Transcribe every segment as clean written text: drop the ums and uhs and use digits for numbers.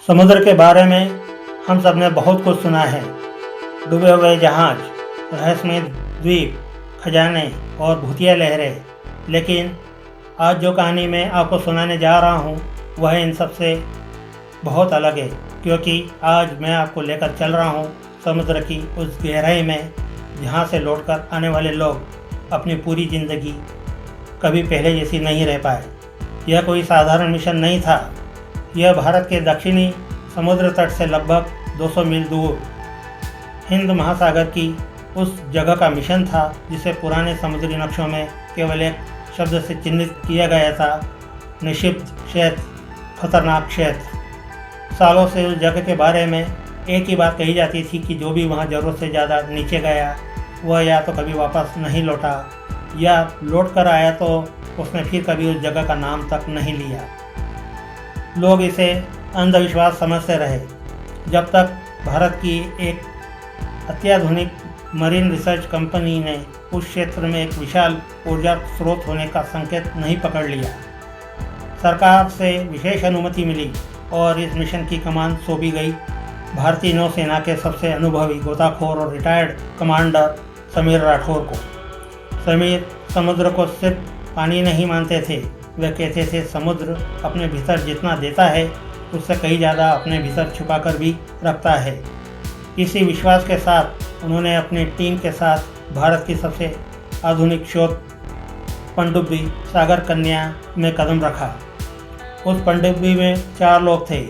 समुद्र के बारे में हम सब ने बहुत कुछ सुना है। डूबे हुए जहाज, रहस्यमय द्वीप, खजाने और भूतिया लहरें। लेकिन आज जो कहानी मैं आपको सुनाने जा रहा हूँ वह इन सब से बहुत अलग है, क्योंकि आज मैं आपको लेकर चल रहा हूँ समुद्र की उस गहराई में जहाँ से लौटकर आने वाले लोग अपनी पूरी ज़िंदगी कभी पहले जैसी नहीं रह पाए। यह कोई साधारण मिशन नहीं था। यह भारत के दक्षिणी समुद्र तट से लगभग 200 मील दूर हिंद महासागर की उस जगह का मिशन था जिसे पुराने समुद्री नक्शों में केवल एक शब्द से चिन्हित किया गया था, निषिद्ध क्षेत्र, खतरनाक क्षेत्र। सालों से उस जगह के बारे में एक ही बात कही जाती थी कि जो भी वहाँ ज़रूरत से ज़्यादा नीचे गया वह या तो कभी वापस नहीं लौटा या लौट कर आया तो उसने फिर कभी उस जगह का नाम तक नहीं लिया। लोग इसे अंधविश्वास समझते रहे जब तक भारत की एक अत्याधुनिक मरीन रिसर्च कंपनी ने उस क्षेत्र में एक विशाल ऊर्जा स्रोत होने का संकेत नहीं पकड़ लिया। सरकार से विशेष अनुमति मिली और इस मिशन की कमान सौंपी गई भारतीय नौसेना के सबसे अनुभवी गोताखोर और रिटायर्ड कमांडर समीर राठौर को। समीर समुद्र को सिर्फ पानी नहीं मानते थे, वे कहते थे समुद्र अपने भीतर जितना देता है उससे कहीं ज़्यादा अपने भीतर छुपा कर भी रखता है। इसी विश्वास के साथ उन्होंने अपनी टीम के साथ भारत की सबसे आधुनिक शोध पनडुब्बी सागर कन्या में कदम रखा। उस पनडुब्बी में 4 लोग थे।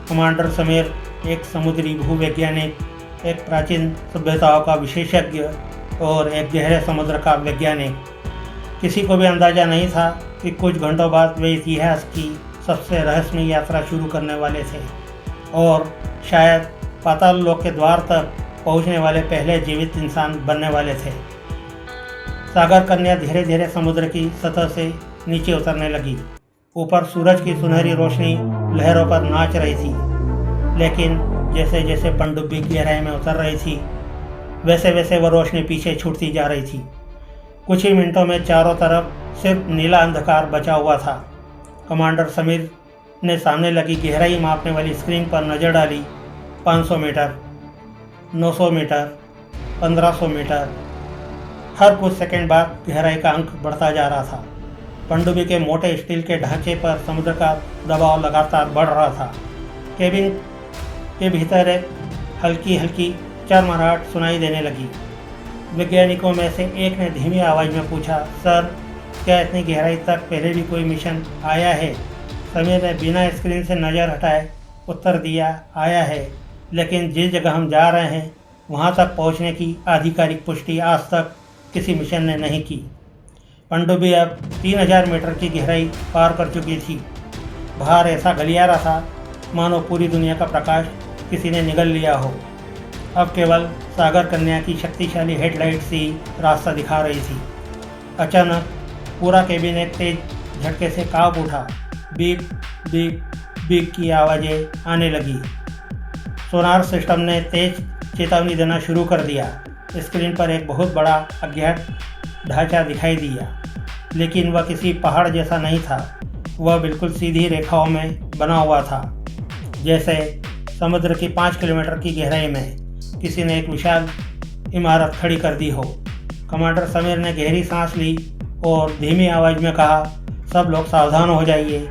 कमांडर समीर, एक समुद्री भूवैज्ञानिक, एक प्राचीन सभ्यताओं का विशेषज्ञ और एक गहरे समुद्र का वैज्ञानिक। किसी को भी अंदाज़ा नहीं था कि कुछ घंटों बाद वे इतिहास की सबसे रहस्यमय यात्रा शुरू करने वाले थे और शायद पाताल लोक के द्वार तक पहुंचने वाले पहले जीवित इंसान बनने वाले थे। सागर कन्या धीरे धीरे समुद्र की सतह से नीचे उतरने लगी। ऊपर सूरज की सुनहरी रोशनी लहरों पर नाच रही थी, लेकिन जैसे जैसे पनडुब्बी गहराई में उतर रही थी वैसे वैसे वह रोशनी पीछे छूटती जा रही थी। कुछ ही मिनटों में चारों तरफ सिर्फ नीला अंधकार बचा हुआ था। कमांडर समीर ने सामने लगी गहराई मापने वाली स्क्रीन पर नज़र डाली। 500 मीटर, 900 मीटर, 1500 मीटर। हर कुछ सेकंड बाद गहराई का अंक बढ़ता जा रहा था। पनडुब्बी के मोटे स्टील के ढांचे पर समुद्र का दबाव लगातार बढ़ रहा था। केबिन के भीतर एक हल्की हल्की चरमराहट सुनाई देने लगी। वैज्ञानिकों में से एक ने धीमी आवाज़ में पूछा, सर, क्या इतनी गहराई तक पहले भी कोई मिशन आया है? समीर ने बिना स्क्रीन से नज़र हटाए उत्तर दिया, आया है, लेकिन जिस जगह हम जा रहे हैं वहाँ तक पहुँचने की आधिकारिक पुष्टि आज तक किसी मिशन ने नहीं की। पनडुब्बी अब 3000 मीटर की गहराई पार कर चुकी थी। बाहर ऐसा गलियारा था मानो पूरी दुनिया का प्रकाश किसी ने निगल लिया हो। अब केवल सागर कन्या की शक्तिशाली हेडलाइट से रास्ता दिखा रही थी। अचानक पूरा केबिन एक तेज झटके से कांप उठा। बीप बीप बीप की आवाज़ें आने लगी। सोनार सिस्टम ने तेज चेतावनी देना शुरू कर दिया। स्क्रीन पर एक बहुत बड़ा अज्ञात ढांचा दिखाई दिया, लेकिन वह किसी पहाड़ जैसा नहीं था। वह बिल्कुल सीधी रेखाओं में बना हुआ था, जैसे समुद्र की 5 किलोमीटर की गहराई में किसी ने एक विशाल इमारत खड़ी कर दी हो। कमांडर समीर ने गहरी सांस ली और धीमी आवाज़ में कहा, सब लोग सावधान हो जाइए,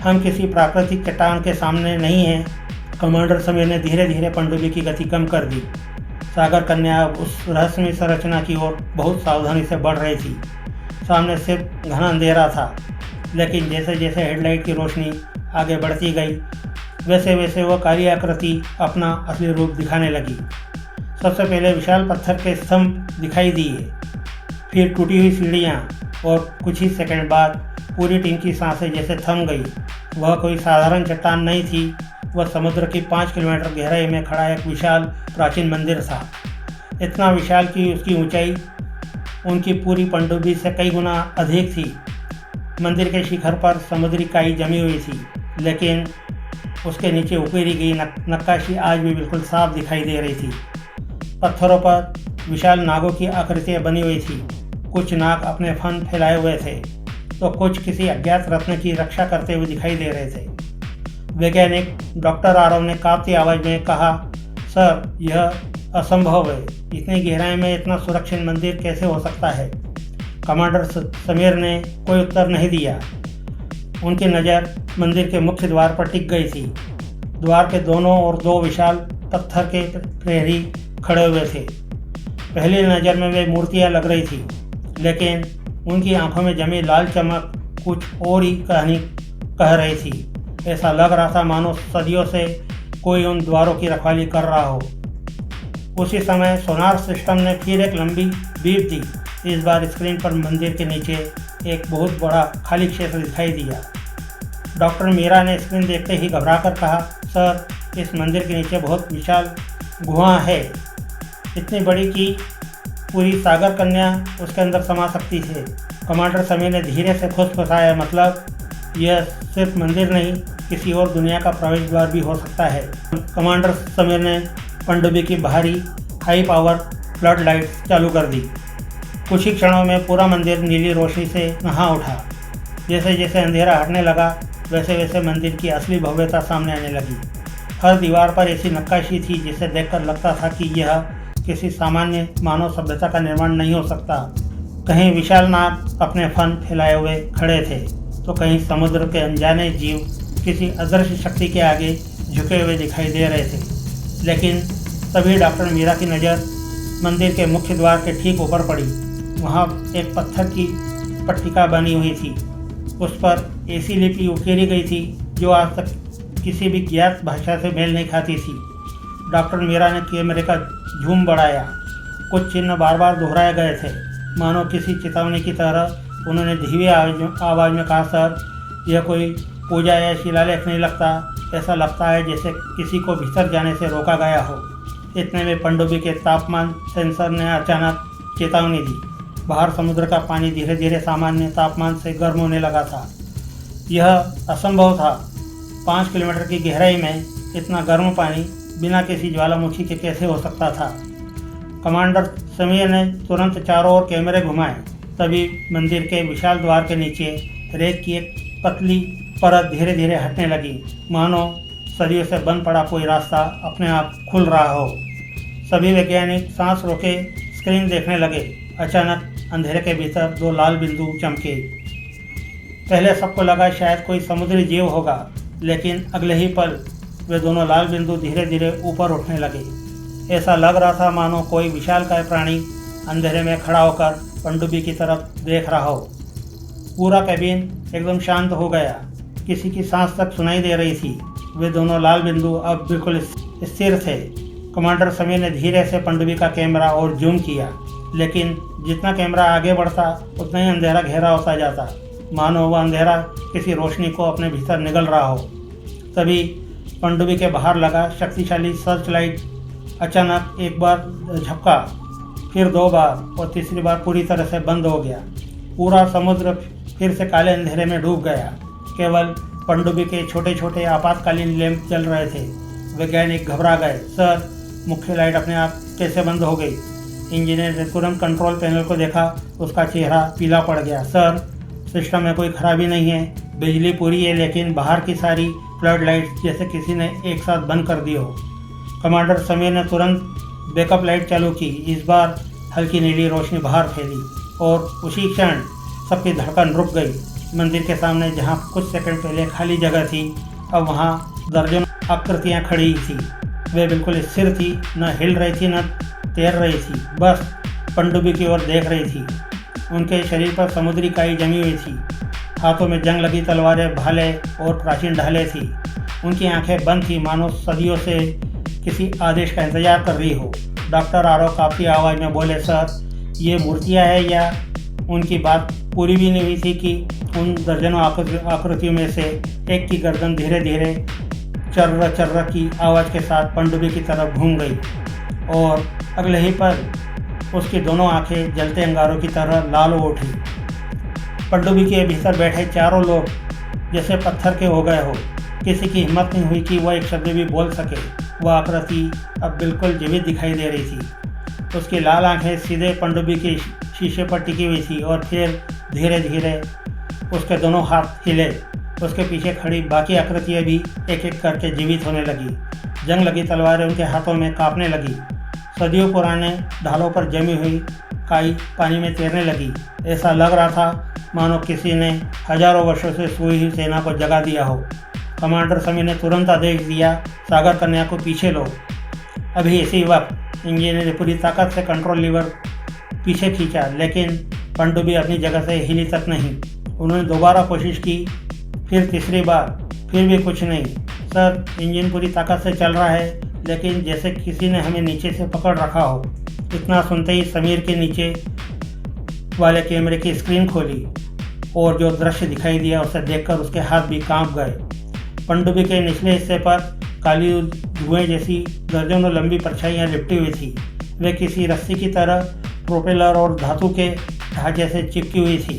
हम किसी प्राकृतिक चट्टान के सामने नहीं हैं। कमांडर समीर ने धीरे धीरे पनडुब्बी की गति कम कर दी। सागर कन्या उस रहस्यमय संरचना की ओर बहुत सावधानी से बढ़ रही थी। सामने सिर्फ घना अंधेरा था, लेकिन जैसे जैसे हेडलाइट की रोशनी आगे बढ़ती गई वैसे वैसे वह काली आकृति अपना असली रूप दिखाने लगी। सबसे पहले विशाल पत्थर के स्तंभ दिखाई दिए, फिर टूटी हुई सीढ़ियाँ और कुछ ही सेकंड बाद पूरी टीम की सांसें जैसे थम गई। वह कोई साधारण चट्टान नहीं थी, वह समुद्र की 5 किलोमीटर गहराई में खड़ा एक विशाल प्राचीन मंदिर था। इतना विशाल कि उसकी ऊंचाई उनकी पूरी पनडुब्बी से कई गुना अधिक थी। मंदिर के शिखर पर समुद्री काई जमी हुई थी, लेकिन उसके नीचे उकेरी गई नक्काशी आज भी बिल्कुल साफ दिखाई दे रही थी। पत्थरों पर विशाल नागों की आकृतियाँ बनी हुई थी। कुछ नाग अपने फन फैलाए हुए थे तो कुछ किसी अज्ञात रत्न की रक्षा करते हुए दिखाई दे रहे थे। वैज्ञानिक डॉक्टर आरव ने कांपती आवाज़ में कहा, सर यह असंभव है, इतनी गहराई में इतना सुरक्षित मंदिर कैसे हो सकता है। कमांडर समीर ने कोई उत्तर नहीं दिया। उनकी नज़र मंदिर के मुख्य द्वार पर टिक गई थी। द्वार के दोनों ओर दो विशाल पत्थर के प्रहरी खड़े हुए थे। पहली नज़र में वे मूर्तियाँ लग रही थी, लेकिन उनकी आंखों में जमी लाल चमक कुछ और ही कहानी कह रही थी। ऐसा लग रहा था मानो सदियों से कोई उन द्वारों की रखवाली कर रहा हो। उसी समय सोनार सिस्टम ने फिर एक लंबी बीप दी। इस बार स्क्रीन पर मंदिर के नीचे एक बहुत बड़ा खाली क्षेत्र दिखाई दिया। डॉक्टर मीरा ने स्क्रीन देखते ही घबराकर कहा, सर इस मंदिर के नीचे बहुत विशाल गुहा है, इतनी बड़ी कि पूरी सागर कन्या उसके अंदर समा सकती है। कमांडर समीर ने धीरे से फुसफुसाया, मतलब यह सिर्फ मंदिर नहीं, किसी और दुनिया का प्रवेश द्वार भी हो सकता है। कमांडर समीर ने पनडुब्बी की बाहरी हाई पावर फ्लड लाइट चालू कर दी। कुछ ही क्षणों में पूरा मंदिर नीली रोशनी से नहा उठा। जैसे जैसे अंधेरा हटने लगा, वैसे वैसे मंदिर की असली भव्यता सामने आने लगी। हर दीवार पर ऐसी नक्काशी थी जिसे देखकर लगता था कि यह किसी सामान्य मानव सभ्यता का निर्माण नहीं हो सकता। कहीं विशाल नाग अपने फन फैलाए हुए खड़े थे, तो कहीं समुद्र के अनजाने जीव किसी अदृश्य शक्ति के आगे झुके हुए दिखाई दे रहे थे। लेकिन तभी डॉक्टर मीरा की नज़र मंदिर के मुख्य द्वार के ठीक ऊपर पड़ी। वहाँ एक पत्थर की पट्टिका बनी हुई थी। उस पर ऐसी लिपि उकेरी गई थी जो आज तक किसी भी ज्ञात भाषा से मेल नहीं खाती थी। डॉक्टर मीरा ने कैमरे का झूम बढ़ाया। कुछ चिन्ह बार बार दोहराए गए थे, मानो किसी चेतावनी की तरह। उन्होंने धीमी आवाज़ में कहा, सर यह कोई पूजा या शिलालेख नहीं लगता, ऐसा लगता है जैसे किसी को भीतर जाने से रोका गया हो। इतने में पनडुब्बी के तापमान सेंसर ने अचानक चेतावनी दी। बाहर समुद्र का पानी धीरे धीरे सामान्य तापमान से गर्म होने लगा था। यह असंभव था। 5 किलोमीटर की गहराई में इतना गर्म पानी बिना किसी ज्वालामुखी के कैसे हो सकता था। कमांडर समीर ने तुरंत चारों ओर कैमरे घुमाए। तभी मंदिर के विशाल द्वार के नीचे रेत की एक पतली परत धीरे धीरे हटने लगी, मानो सदियों से बंद पड़ा कोई रास्ता अपने आप खुल रहा हो। सभी वैज्ञानिक सांस रोके स्क्रीन देखने लगे। अचानक अंधेरे के भीतर 2 लाल बिंदु चमके। पहले सबको लगा शायद कोई समुद्री जीव होगा, लेकिन अगले ही पल वे दोनों लाल बिंदु धीरे धीरे ऊपर उठने लगे। ऐसा लग रहा था मानो कोई विशालकाय प्राणी अंधेरे में खड़ा होकर पनडुब्बी की तरफ देख रहा हो। पूरा कैबिन एकदम शांत हो गया। किसी की सांस तक सुनाई दे रही थी। वे दोनों लाल बिंदु अब बिल्कुल स्थिर थे। कमांडर समीर ने धीरे से पनडुब्बी का कैमरा और जूम किया, लेकिन जितना कैमरा आगे बढ़ता उतना ही अंधेरा गहरा होता जाता, मानो वह अंधेरा किसी रोशनी को अपने भीतर निगल रहा हो। तभी पनडुब्बी के बाहर लगा शक्तिशाली सर्च लाइट अचानक एक बार झपका, फिर 2 बार और तीसरी बार पूरी तरह से बंद हो गया। पूरा समुद्र फिर से काले अंधेरे में डूब गया। केवल पनडुब्बी के छोटे छोटे आपातकालीन लैंप जल रहे थे। वैज्ञानिक घबरा गए। सर मुख्य लाइट अपने आप कैसे बंद हो गई? इंजीनियर ने तुरंत कंट्रोल पैनल को देखा। उसका चेहरा पीला पड़ गया। सर सिस्टम में कोई खराबी नहीं है, बिजली पूरी है, लेकिन बाहर की सारी फ्लड लाइट्स जैसे किसी ने एक साथ बंद कर दी हो। कमांडर समीर ने तुरंत बैकअप लाइट चालू की। इस बार हल्की नीली रोशनी बाहर फैली और उसी क्षण सबकी धड़कन रुक गई। मंदिर के सामने जहां कुछ सेकंड पहले खाली जगह थी, अब वहां दर्जनों आकृतियां खड़ी थी। वे बिल्कुल स्थिर थी, न हिल रही थी न तैर रही थी, बस पनडुब्बी की ओर देख रही थी। उनके शरीर पर समुद्री काई जमी हुई थी। हाथों में जंग लगी तलवारें, भाले और प्राचीन ढालें थी। उनकी आंखें बंद थी, मानो सदियों से किसी आदेश का इंतजार कर रही हो। डॉक्टर आरव काफ़ी आवाज़ में बोले, सर ये मूर्तियाँ हैं या? उनकी बात पूरी भी नहीं हुई थी कि उन दर्जनों आकृतियों में से एक की गर्दन धीरे धीरे चर्र चर्र की आवाज़ के साथ पनडुब्बी की तरफ घूम गई और अगले ही पल उसकी दोनों आंखें जलते अंगारों की तरह लाल हो उठी। पनडुब्बी के भीतर बैठे चारों लोग जैसे पत्थर के हो गए हो। किसी की हिम्मत नहीं हुई कि वह एक शब्द भी बोल सके। वह आकृति अब बिल्कुल जीवित दिखाई दे रही थी। उसकी लाल आंखें सीधे पनडुब्बी के शीशे पर टिकी हुई थी और फिर धीरे धीरे उसके दोनों हाथ हिले। उसके पीछे खड़ी बाकी आकृतियाँ भी एक एक करके जीवित होने लगी। जंग लगी तलवारें उनके हाथों में कांपने लगी। सदियों पुराने ढालों पर जमी हुई काई पानी में तैरने लगी। ऐसा लग रहा था मानो किसी ने हजारों वर्षों से सोई हुई सेना को जगा दिया हो। कमांडर समीर ने तुरंत आदेश दिया, सागर कन्या को पीछे लो। अभी इसी वक्त इंजीनियर ने पूरी ताकत से कंट्रोल लीवर पीछे खींचा, लेकिन पनडुब्बी अपनी जगह से हिली तक नहीं। उन्होंने दोबारा कोशिश की, फिर तीसरी बार, फिर भी कुछ नहीं। सर, इंजन पूरी ताकत से चल रहा है, लेकिन जैसे किसी ने हमें नीचे से पकड़ रखा हो। इतना सुनते ही समीर के नीचे वाले कैमरे की स्क्रीन खोली और जो दृश्य दिखाई दिया उसे देखकर उसके हाथ भी कांप गए। पनडुब्बी के निचले हिस्से पर काली धुएं जैसी दर्जनों लंबी परछाइयाँ लिपटी हुई थी। वे किसी रस्सी की तरह प्रोपेलर और धातु के ढांचे से चिपकी हुई थी।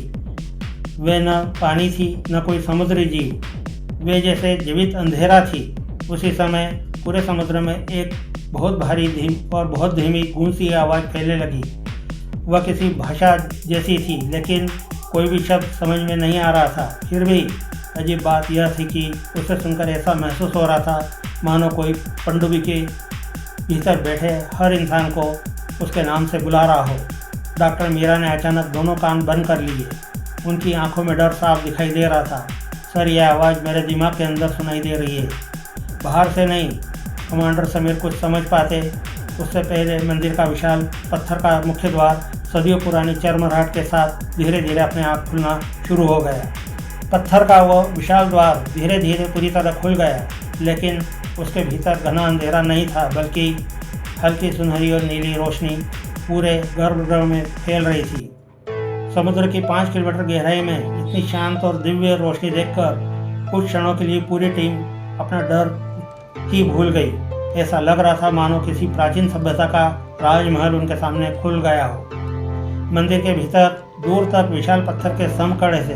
वे न पानी थी न कोई समुद्री जीव, वे जैसे जीवित अंधेरा थी। उसी समय पूरे समुद्र में एक बहुत भारी और बहुत धीमी गूंजती आवाज़ फैलने लगी। वह किसी भाषा जैसी थी, लेकिन कोई भी शब्द समझ में नहीं आ रहा था। फिर भी अजीब बात यह थी कि उसे सुनकर ऐसा महसूस हो रहा था मानो कोई पनडुब्बी के भीतर बैठे हर इंसान को उसके नाम से बुला रहा हो। डॉक्टर मीरा ने अचानक दोनों कान बंद कर लिए। उनकी आंखों में डर साफ दिखाई दे रहा था। सर, यह आवाज़ मेरे दिमाग के अंदर सुनाई दे रही है, बाहर से नहीं। कमांडर समीर कुछ समझ पाते उससे पहले मंदिर का विशाल पत्थर का मुख्य द्वार सदियों पुरानी चरमराहट के साथ धीरे धीरे अपने आप खुलना शुरू हो गया। पत्थर का वह विशाल द्वार धीरे धीरे पूरी तरह खुल गया, लेकिन उसके भीतर घना अंधेरा नहीं था, बल्कि हल्की सुनहरी और नीली रोशनी पूरे गर्भगृह में फैल रही थी। समुद्र की 5 किलोमीटर गहराई में इतनी शांत और दिव्य रोशनी देखकर कुछ क्षणों के लिए पूरी टीम अपना डर ही भूल गई। ऐसा लग रहा था मानो किसी प्राचीन सभ्यता का राजमहल उनके सामने खुल गया हो। मंदिर के भीतर दूर तक विशाल पत्थर के स्तंभ खड़े थे।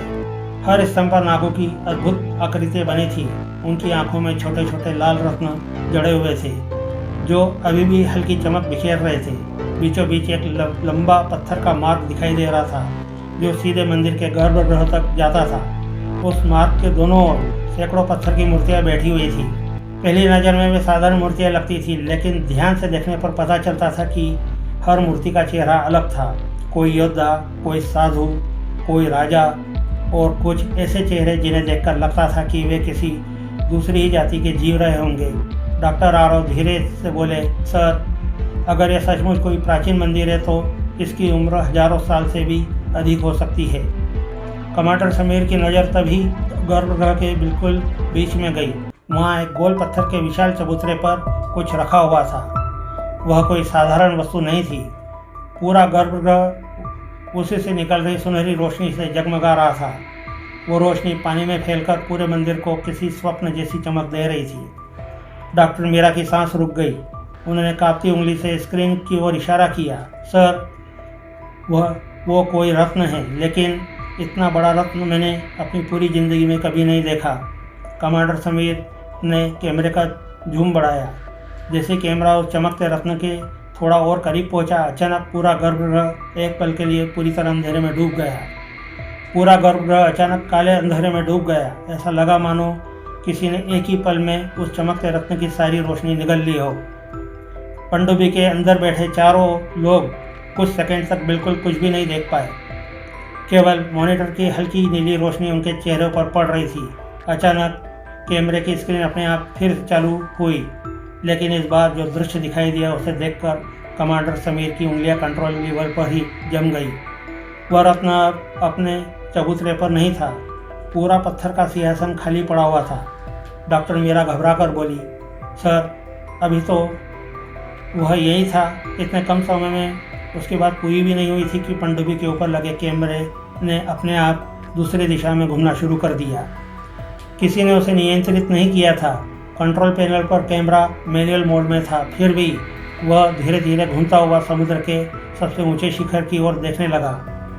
हर स्तंभ पर नागों की अद्भुत आकृतियां बनी थी। उनकी आंखों में छोटे छोटे लाल रत्न जड़े हुए थे, जो अभी भी हल्की चमक बिखेर रहे थे। बीचों बीच एक लंबा पत्थर का मार्ग दिखाई दे रहा था, जो सीधे मंदिर के गर्भगृह तक जाता था। उस मार्ग के दोनों ओर सैकड़ों पत्थर की मूर्तियां बैठी हुई थी। पहली नज़र में वे साधारण मूर्तियां लगती थी, लेकिन ध्यान से देखने पर पता चलता था कि हर मूर्ति का चेहरा अलग था। कोई योद्धा, कोई साधु, कोई राजा और कुछ ऐसे चेहरे जिन्हें देखकर लगता था कि वे किसी दूसरी ही जाति के जीव रहे होंगे। डॉक्टर आरव धीरे से बोले, सर, अगर यह सचमुच कोई प्राचीन मंदिर है तो इसकी उम्र हजारों साल से भी अधिक हो सकती है। कमांडर समीर की नज़र तभी गर्भगृह के बिल्कुल बीच में गई। वहाँ एक गोल पत्थर के विशाल चबूतरे पर कुछ रखा हुआ था। वह कोई साधारण वस्तु नहीं थी। पूरा गर्भगृह उसी से निकल रही सुनहरी रोशनी से जगमगा रहा था। वो रोशनी पानी में फैलकर पूरे मंदिर को किसी स्वप्न जैसी चमक दे रही थी। डॉक्टर मीरा की सांस रुक गई। उन्होंने कांपती उंगली से स्क्रीन की ओर इशारा किया। सर, वो कोई रत्न है, लेकिन इतना बड़ा रत्न मैंने अपनी पूरी ज़िंदगी में कभी नहीं देखा। कमांडर समीर ने कैमरे का जूम बढ़ाया। जैसे कैमरा उस चमकते रत्न के थोड़ा और करीब पहुंचा, अचानक पूरा गर्भगृह एक पल के लिए पूरी तरह अंधेरे में डूब गया। पूरा गर्भगृह अचानक काले अंधेरे में डूब गया। ऐसा लगा मानो किसी ने एक ही पल में उस चमकते रत्न की सारी रोशनी निगल ली हो। पनडुब्बी के अंदर बैठे चारों लोग कुछ सेकंड तक बिल्कुल कुछ भी नहीं देख पाए। केवल मॉनिटर की हल्की नीली रोशनी उनके चेहरों पर पड़ रही थी। अचानक कैमरे की स्क्रीन अपने आप फिर चालू हुई, लेकिन इस बार जो दृश्य दिखाई दिया उसे देखकर कमांडर समीर की उंगलियां कंट्रोल लीवर पर ही जम गई। वह रत्न अपने चबूतरे पर नहीं था। पूरा पत्थर का सिंहासन खाली पड़ा हुआ था। डॉक्टर मीरा घबरा कर बोली, सर, अभी तो वह यही था। इतने कम समय में उसकी बात पूरी भी नहीं हुई थी कि पनडुब्बी के ऊपर लगे कैमरे ने अपने आप दूसरी दिशा में घूमना शुरू कर दिया। किसी ने उसे नियंत्रित नहीं किया था। कंट्रोल पैनल पर कैमरा मैनुअल मोड में था। फिर भी वह धीरे धीरे घूमता हुआ समुद्र के सबसे ऊंचे शिखर की ओर देखने लगा।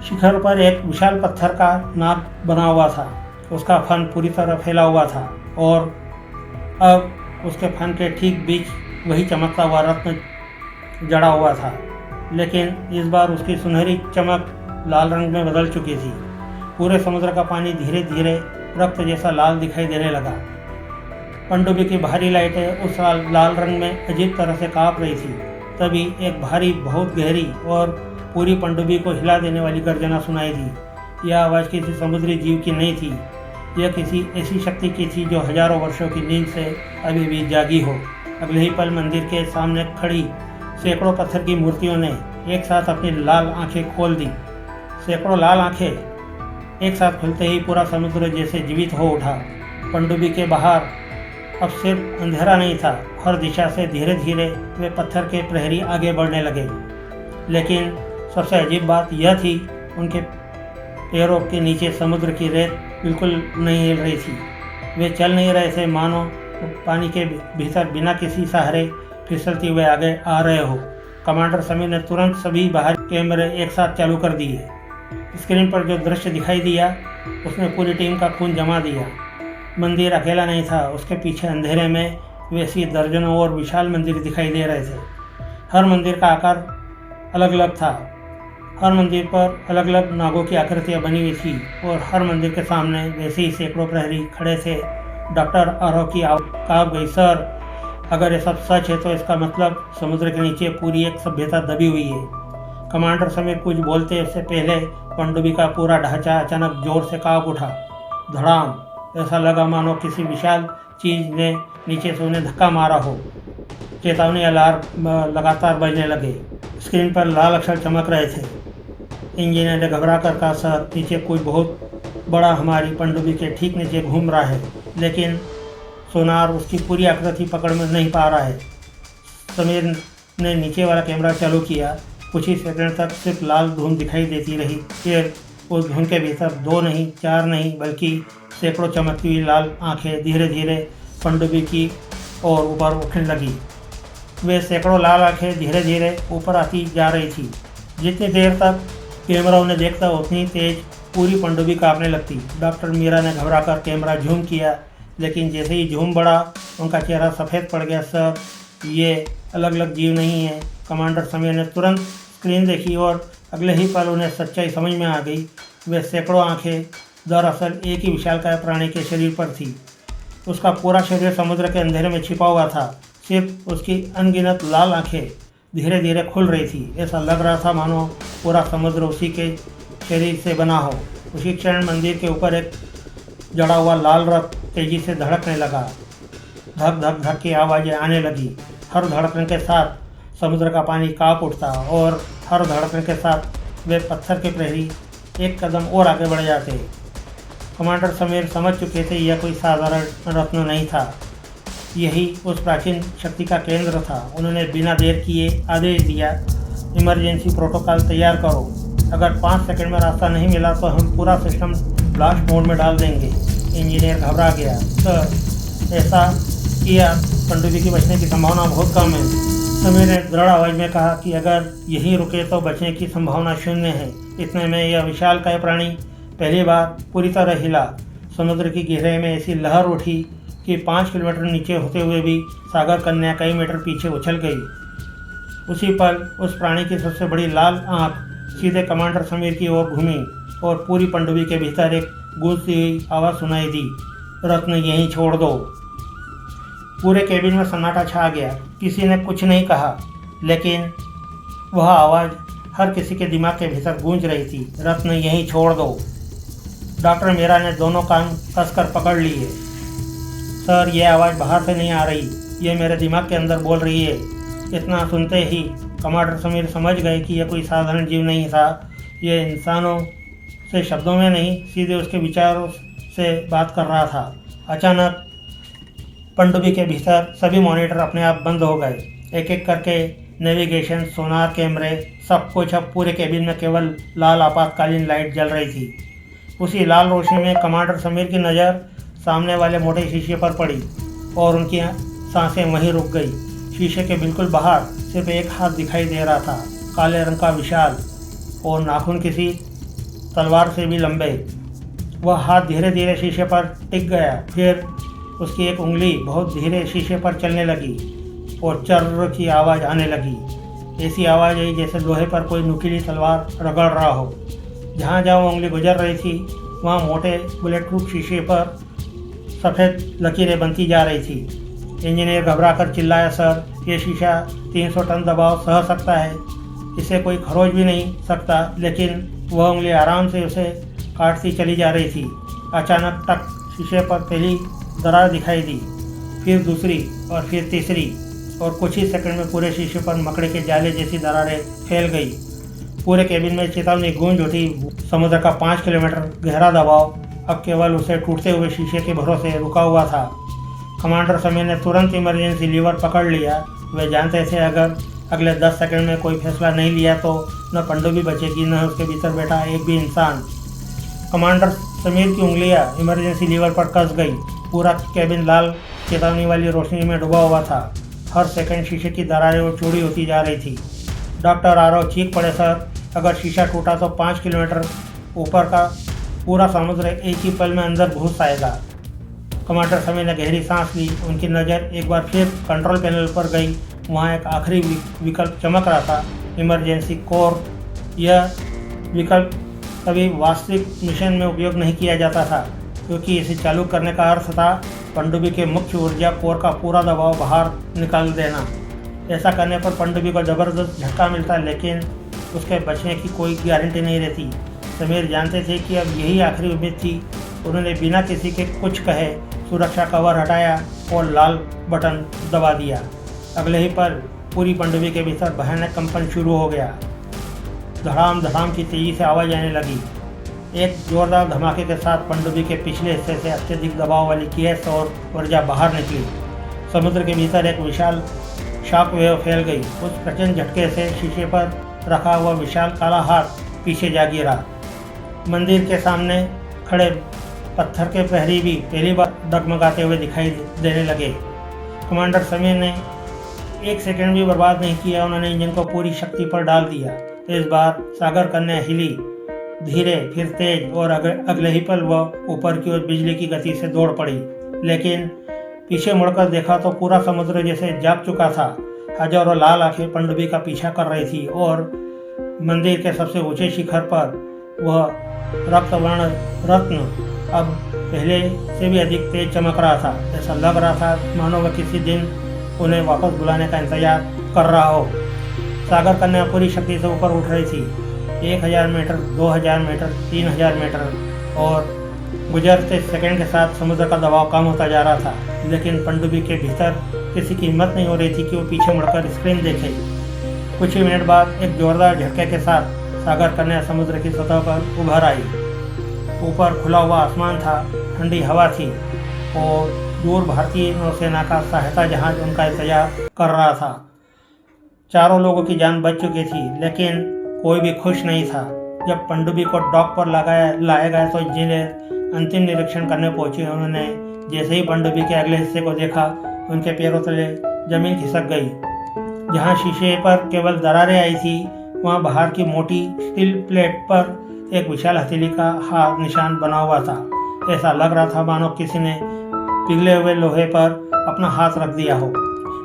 शिखर पर एक विशाल पत्थर का नाग बना हुआ था। उसका फन पूरी तरह फैला हुआ था और अब उसके फन के ठीक बीच वही चमकता हुआ रत्न जड़ा हुआ था, लेकिन इस बार उसकी सुनहरी चमक लाल रंग में बदल चुकी थी। पूरे समुद्र का पानी धीरे धीरे रक्त जैसा लाल दिखाई देने लगा। पनडुब्बी की भारी लाइटें उस लाल रंग में अजीब तरह से काँप रही थी। तभी एक भारी, बहुत गहरी और पूरी पनडुब्बी को हिला देने वाली गर्जना सुनाई दी। यह आवाज़ किसी समुद्री जीव की नहीं थी, यह किसी ऐसी शक्ति की थी जो हजारों वर्षों की नींद से अभी भी जागी हो। अगले ही पल मंदिर के सामने खड़ी सैकड़ों पत्थर की मूर्तियों ने एक साथ अपनी लाल आंखें खोल दी। सैकड़ों लाल आंखें एक साथ खुलते ही पूरा समुद्र जैसे जीवित हो उठा। पनडुब्बी के बाहर अब सिर्फ अंधेरा नहीं था, हर दिशा से धीरे धीरे वे पत्थर के प्रहरी आगे बढ़ने लगे। लेकिन सबसे अजीब बात यह थी, उनके पैरों के नीचे समुद्र की रेत बिल्कुल नहीं हिल रही थी। वे चल नहीं रहे थे, मानो पानी के भीतर बिना किसी सहारे फिसलते हुए आगे आ रहे हो। कमांडर समीर ने तुरंत सभी बाहरी कैमरे एक साथ चालू कर दिए। स्क्रीन पर जो दृश्य दिखाई दिया उसने पूरी टीम का खून जमा दिया। मंदिर अकेला नहीं था, उसके पीछे अंधेरे में वैसी दर्जनों और विशाल मंदिर दिखाई दे रहे थे। हर मंदिर का आकार अलग अलग था, हर मंदिर पर अलग अलग नागों की आकृतियाँ बनी हुई थी और हर मंदिर के सामने वैसे ही सैकड़ों प्रहरी खड़े थे। डॉक्टर आरव की काँप गई, सर अगर ये सब सच है तो इसका मतलब समुद्र के नीचे पूरी एक सभ्यता दबी हुई है। कमांडर समीर कुछ बोलते से पहले पनडुब्बी का पूरा ढांचा अचानक जोर से काँप उठा। धड़ाम, ऐसा लगा मानो किसी विशाल चीज ने नीचे से उन्हें धक्का मारा हो। चेतावनी अलार्म लगातार बजने लगे। स्क्रीन पर लाल अक्षर चमक रहे थे। इंजीनियर ने घबरा कर कहा, सर नीचे कोई बहुत बड़ा हमारी पनडुब्बी के ठीक नीचे घूम रहा है, लेकिन सोनार उसकी पूरी आकृति पकड़ में नहीं पा रहा है। समीर ने नीचे वाला कैमरा चालू किया। कुछ ही सेकंड तक सिर्फ लाल धुंध दिखाई देती रही। फिर उस धुंध के भीतर 2 नहीं, 4 नहीं, बल्कि सैकड़ों चमकती हुई लाल आंखें धीरे धीरे पनडुब्बी की ओर ऊपर उठने लगी। वे सैकड़ों लाल आंखें धीरे धीरे ऊपर आती जा रही थी। जितनी देर तक कैमरा उन्हें देखता उतनी तेज पूरी पनडुब्बी कांपने लगती। डॉक्टर मीरा ने घबराकर कैमरा झूम किया, लेकिन जैसे ही झूम बढ़ा उनका चेहरा सफ़ेद पड़ गया। सर ये अलग अलग जीव नहीं है। कमांडर समीर ने तुरंत स्क्रीन देखी और अगले ही पल उन्हें सच्चाई समझ में आ गई। वे सैकड़ों आंखें दरअसल एक ही विशालकाय प्राणी के शरीर पर थी। उसका पूरा शरीर समुद्र के अंधेरे में छिपा हुआ था। सिर्फ उसकी अनगिनत लाल आंखें धीरे धीरे खुल रही थी। ऐसा लग रहा था मानो पूरा समुद्र उसी के शरीर से बना हो। उसी क्षण मंदिर के ऊपर एक जड़ा हुआ लाल रथ तेजी से धड़कने लगा। धक धक धक की आवाज़ें आने लगी। हर धड़कन के साथ समुद्र का पानी काँप उठता और हर धड़कन के साथ वे पत्थर के प्रहरी एक कदम और आगे बढ़ जाते। कमांडर समीर समझ चुके थे यह कोई साधारण रत्न नहीं था, यही उस प्राचीन शक्ति का केंद्र था। उन्होंने बिना देर किए आदेश दिया, इमरजेंसी प्रोटोकॉल तैयार करो। अगर 5 सेकंड में रास्ता नहीं मिला तो हम पूरा सिस्टम ब्लास्ट मोड में डाल देंगे। इंजीनियर घबरा गया, सर ऐसा किया पनडुब्बी की बचने की संभावना बहुत कम है। समीर ने दृढ़ आवाज़ में कहा कि अगर यहीं रुके तो बचने की संभावना 0 है। इतने में यह विशालकाय प्राणी पहली बार पूरी तरह हिला। समुद्र की गहराई में ऐसी लहर उठी कि 5 किलोमीटर नीचे होते हुए भी सागर कन्या कई मीटर पीछे उछल गई। उसी पल उस प्राणी की सबसे बड़ी लाल आंख सीधे कमांडर समीर की ओर घूमी और पूरी पनडुब्बी के भीतर एक गूंजती हुई आवाज़ सुनाई दी, रत्न यहीं छोड़ दो। पूरे केबिन में सन्नाटा छा गया। किसी ने कुछ नहीं कहा, लेकिन वह आवाज़ हर किसी के दिमाग के भीतर गूंज रही थी, रत्न यहीं छोड़ दो। डॉक्टर मीरा ने दोनों कान कसकर पकड़ लिए। सर ये आवाज़ बाहर से नहीं आ रही, ये मेरे दिमाग के अंदर बोल रही है। इतना सुनते ही कमांडर समीर समझ गए कि यह कोई साधारण जीव नहीं था। ये इंसानों से शब्दों में नहीं, सीधे उसके विचारों से बात कर रहा था। अचानक पनडुब्बी के भीतर सभी मॉनिटर अपने आप बंद हो गए। एक एक करके नेविगेशन, सोनार, कैमरे, सब कुछ अब पूरे केबिन में केवल लाल आपातकालीन लाइट जल रही थी। उसी लाल रोशनी में कमांडर समीर की नज़र सामने वाले मोटे शीशे पर पड़ी और उनकी सांसें वहीं रुक गई। शीशे के बिल्कुल बाहर सिर्फ एक हाथ दिखाई दे रहा था, काले रंग का, विशाल, और नाखून किसी तलवार से भी लंबे। वह हाथ धीरे धीरे शीशे पर टिक गया। फिर उसकी एक उंगली बहुत धीरे शीशे पर चलने लगी और चर्र की आवाज़ आने लगी। ऐसी आवाज़ आई जैसे लोहे पर कोई नुकीली तलवार रगड़ रहा हो। जहाँ जहाँ वो उंगली गुजर रही थी वहाँ मोटे बुलेट प्रूफ शीशे पर सफ़ेद लकीरें बनती जा रही थी। इंजीनियर घबराकर चिल्लाया, सर, ये शीशा 300 टन दबाव सह सकता है, इसे कोई खरोच भी नहीं सकता। लेकिन वह उंगली आराम से उसे काटती चली जा रही थी। अचानक टक, शीशे पर पहली दरार दिखाई दी, फिर दूसरी और फिर तीसरी, और कुछ ही सेकंड में पूरे शीशे पर मकड़े के जाले जैसी दरारें फैल गई। पूरे केबिन में चेतावनी गूंज उठी। समुद्र का 5 किलोमीटर गहरा दबाव अब केवल उसे टूटते हुए शीशे के भरोसे रुका हुआ था। कमांडर समीर ने तुरंत इमरजेंसी लीवर पकड़ लिया। वे जानते थे अगर अगले 10 सेकंड में कोई फैसला नहीं लिया तो न पनडुब्बी बचेगी, न उसके भीतर बैठा एक भी इंसान। कमांडर समीर की उंगलियां इमरजेंसी लीवर पर कस गई। पूरा केबिन लाल चेतावनी वाली रोशनी में डूबा हुआ था। हर सेकंड शीशे की दरारें और चौड़ी होती जा रही थी। डॉक्टर आरव चीख पड़े, सर, अगर शीशा टूटा तो 5 किलोमीटर ऊपर का पूरा समुद्र एक ही पल में अंदर घुस आएगा। कमांडर समीर ने गहरी सांस ली। उनकी नज़र एक बार फिर कंट्रोल पैनल पर गई। वहाँ एक आखिरी विकल्प चमक रहा था, इमरजेंसी कोर। यह विकल्प कभी वास्तविक मिशन में उपयोग नहीं किया जाता था, क्योंकि इसे चालू करने का अर्थ था पनडुब्बी के मुख्य ऊर्जा कोर का पूरा दबाव बाहर निकाल देना। ऐसा करने पर पनडुब्बी को ज़बरदस्त झटका मिलता, लेकिन उसके बचने की कोई गारंटी नहीं रहती। समीर जानते थे कि अब यही आखिरी उम्मीद थी। उन्होंने बिना किसी के कुछ कहे सुरक्षा कवर हटाया और लाल बटन दबा दिया। अगले ही पल पूरी पनडुब्बी के भीतर भयानक कंपन शुरू हो गया। धड़ाम धड़ाम की तेजी से आवाज़ आने लगी। एक जोरदार धमाके के साथ पनडुब्बी के पिछले हिस्से से अत्यधिक दबाव वाली गैस और ऊर्जा बाहर निकली। समुद्र के भीतर एक विशाल शॉक वेव फैल गई। उस प्रचंड झटके से शीशे पर रखा हुआ विशाल काला हाथ पीछे जा गिरा। मंदिर के सामने खड़े पत्थर के प्रहरी भी पहली बार डगमगाते हुए दिखाई देने लगे। कमांडर समीर ने एक सेकंड भी बर्बाद नहीं किया। उन्होंने इंजन को पूरी शक्ति पर डाल दिया। इस बार सागर कन्या हिली, धीरे फिर तेज, और अगले ही पल वह ऊपर की ओर बिजली की गति से दौड़ पड़ी। लेकिन पीछे मुड़कर देखा तो पूरा समुद्र जैसे जाग चुका था। हजारों लाल आंखें पनडुब्बी का पीछा कर रही थी और मंदिर के सबसे ऊंचे शिखर पर वह रक्तवर्ण रत्न अब पहले से भी अधिक तेज चमक रहा था। ऐसा लग रहा था मानो वह किसी दिन उन्हें वापस बुलाने का इंतजार कर रहा हो। सागर कन्या पूरी शक्ति से ऊपर उठ रही थी। 1000 मीटर, 2000 मीटर, 3000 मीटर, और गुजरते सेकंड के साथ समुद्र का दबाव कम होता जा रहा था। लेकिन पनडुब्बी के भीतर किसी की हिम्मत नहीं हो रही थी कि वो पीछे मुड़कर स्क्रीन देखे। कुछ ही मिनट बाद एक जोरदार झटके के साथ सागर कन्या समुद्र की सतह पर उभर आई। ऊपर खुला हुआ आसमान था, ठंडी हवा थी और दूर भारतीय नौसेना का सहायता जहाज उनका इंतजार कर रहा था। चारों लोगों की जान बच चुकी थी, लेकिन कोई भी खुश नहीं था। जब पनडुब्बी को डॉक पर लाया गया तो इंजीनियर अंतिम निरीक्षण करने पहुंचे। उन्होंने जैसे ही पनडुब्बी के अगले हिस्से को देखा, उनके पैरों तले जमीन खिसक गई। जहां शीशे पर केवल दरारें आई थी, वहां बाहर की मोटी स्टील प्लेट पर एक विशाल हथेली का हाथ निशान बना हुआ था। ऐसा लग रहा था मानो किसी ने पिघले हुए लोहे पर अपना हाथ रख दिया हो।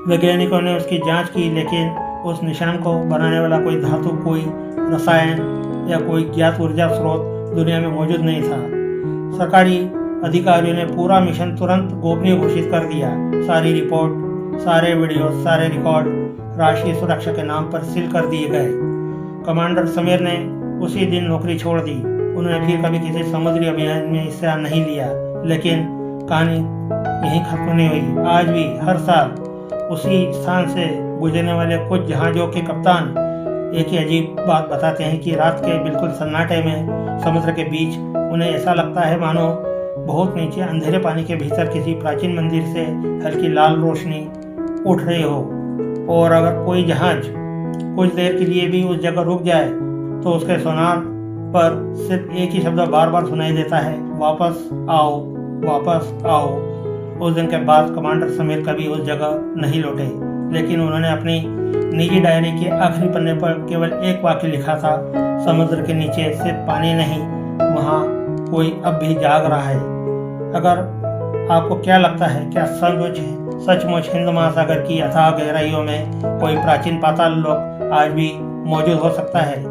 वैज्ञानिकों ने उसकी जांच की, लेकिन उस निशान को बनाने वाला कोई धातु, कोई रसायन या कोई ज्ञात ऊर्जा स्रोत दुनिया में मौजूद नहीं था। सरकारी अधिकारियों ने पूरा मिशन तुरंत गोपनीय घोषित कर दिया। सारी रिपोर्ट, सारे वीडियो, सारे रिकॉर्ड राष्ट्रीय सुरक्षा के नाम पर सील कर दिए गए। कमांडर समीर ने उसी दिन नौकरी छोड़ दी। उन्होंने फिर कभी किसी समुद्री अभियान में हिस्सा नहीं लिया। लेकिन कहानी यहीं खत्म नहीं हुई। आज भी हर साल उसी स्थान से गुजरने वाले कुछ जहाज़ों के कप्तान एक ही अजीब बात बताते हैं कि रात के बिल्कुल सन्नाटे में समुद्र के बीच उन्हें ऐसा लगता है मानो बहुत नीचे अंधेरे पानी के भीतर किसी प्राचीन मंदिर से हल्की लाल रोशनी उठ रही हो। और अगर कोई जहाज कुछ देर के लिए भी उस जगह रुक जाए तो उसके सोनार पर सिर्फ एक ही शब्द बार बार सुनाई देता है, वापस आओ, वापस आओ। उस दिन के बाद कमांडर समीर कभी उस जगह नहीं लौटे, लेकिन उन्होंने अपनी निजी डायरी के आखिरी पन्ने पर केवल एक वाक्य लिखा था, समुद्र के नीचे सिर्फ पानी नहीं, वहाँ कोई अब भी जाग रहा है। अगर आपको क्या लगता है, क्या सचमुच हिंद महासागर की अथाह गहराइयों में कोई प्राचीन पाताल लोक आज भी मौजूद हो सकता है?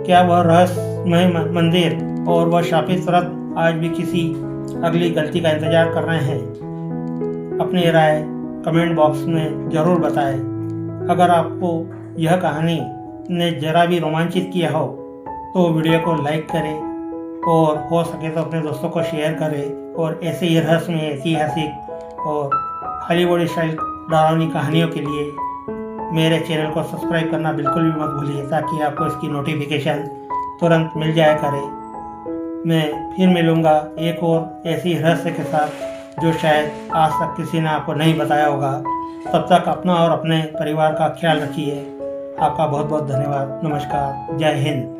क्या वह रहस्यमय मंदिर और वह शापित रत्न आज भी किसी अगली गलती का इंतज़ार कर रहे हैं? अपनी राय कमेंट बॉक्स में ज़रूर बताएं। अगर आपको यह कहानी ने ज़रा भी रोमांचित किया हो तो वीडियो को लाइक करें और हो सके तो अपने दोस्तों को शेयर करें। और ऐसे ही रहस्यमय, ऐतिहासिक और हॉलीवुड स्टाइल डरावनी कहानियों के लिए मेरे चैनल को सब्सक्राइब करना बिल्कुल भी मत भूलिए, ताकि आपको इसकी नोटिफिकेशन तुरंत मिल जाया करे। मैं फिर मिलूँगा एक और ऐसी रहस्य के साथ जो शायद आज तक किसी ने आपको नहीं बताया होगा। तब तक अपना और अपने परिवार का ख्याल रखिए। आपका बहुत बहुत धन्यवाद। नमस्कार। जय हिंद।